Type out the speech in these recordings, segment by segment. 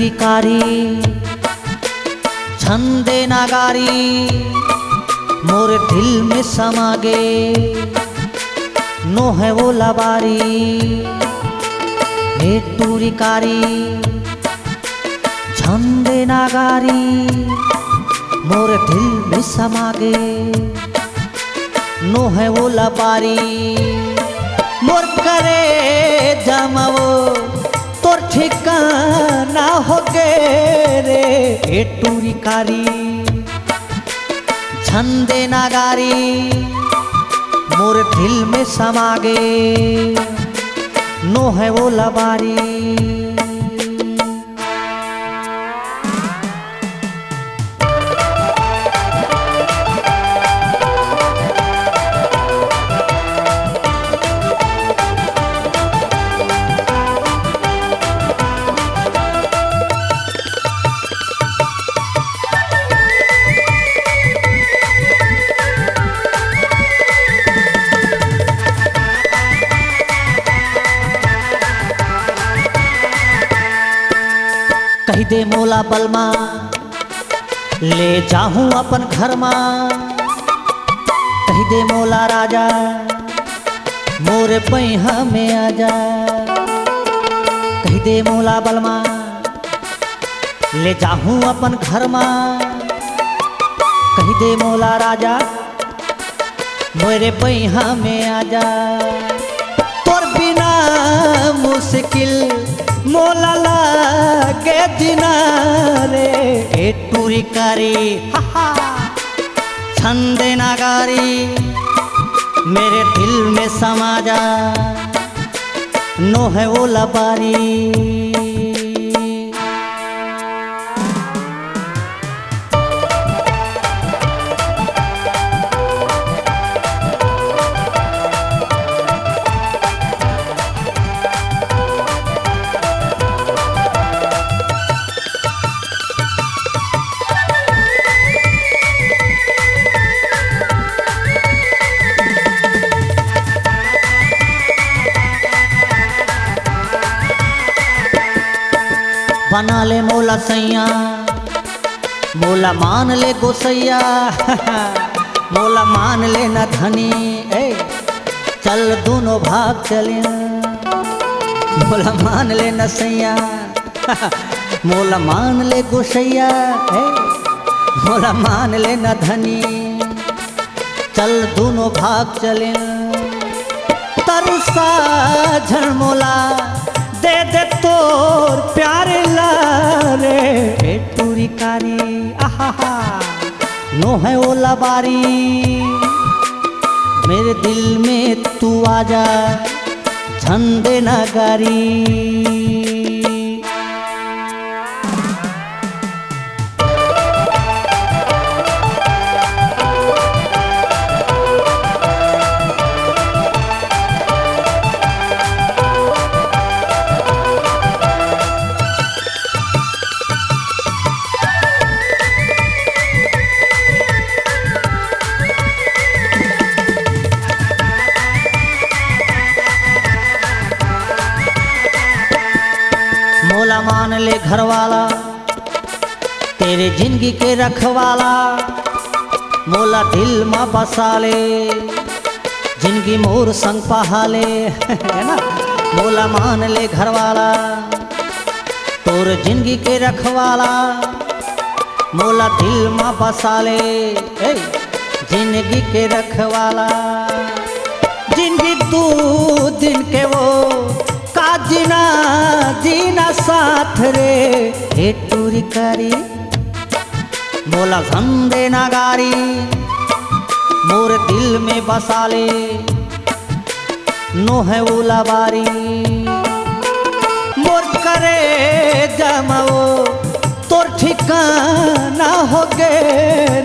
टूरिकारी छंदे नागारी मोरे दिल में समा गे नो है वो लबारी। हे टूरिकारी छंदे नागारी मोरे दिल में समा गे नो है वो लबारी। मोर करे जमाओ तोर ठिकाना हो गे रे। हे टूरिकारी छंदे नागारी मोर दिल में समा गे नो है वो लबारी। कही दे मोला बलमा ले जाहूं अपन घर मां। कही दे मोला राजा मोरे पैहा में आजा। कही दे मोला बलमा ले जाहूं अपन घर मां। कही दे मोला राजा मोरे पैहा में आजा। तोर बिना मुश्किल मोला लागे जीना रे। हे टूरिकारी छंदे नागारी मेरे दिल में समा जा नो है वो लबारी। बना ले मोला सैया मोला मान ले गोसैया। मोला मान ले न धनी ए चल दोनों भाग चले। मोला मान ले न सैया मोला मान ले गोसैया ए मोला मान ले न धनी चल दोनों भाग चले। तरसा झरमोला दे दे तोर प्यार लारे। हे टूरिकारी आहा नो है वो लबारी मेरे दिल में तू आजा छंदे नागारी। मोला मान ले घर वाला तेरे जिंदगी के रखवाला। मोला दिल में बसा ले जिंदगी मोर संग पहाले है ना। मोला मान ले घर वाला तोर जिंदगी के रखवाला। मोला दिल में बसा ले जिंदगी के रखवाला। जिंदगी दो दिन के वो का जीना साथ रे। हे टूरिकारी मोला छंदे नागारी मोर दिल में बसा ले नो है वो लबारी। मोर करे जमाओ तोर ठिकाना हो गे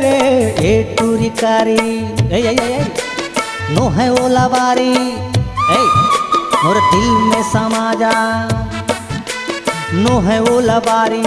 रे। हे टूरिकारी नो है वो लबारी मोर दिल में समा जा नो है वो लबारी।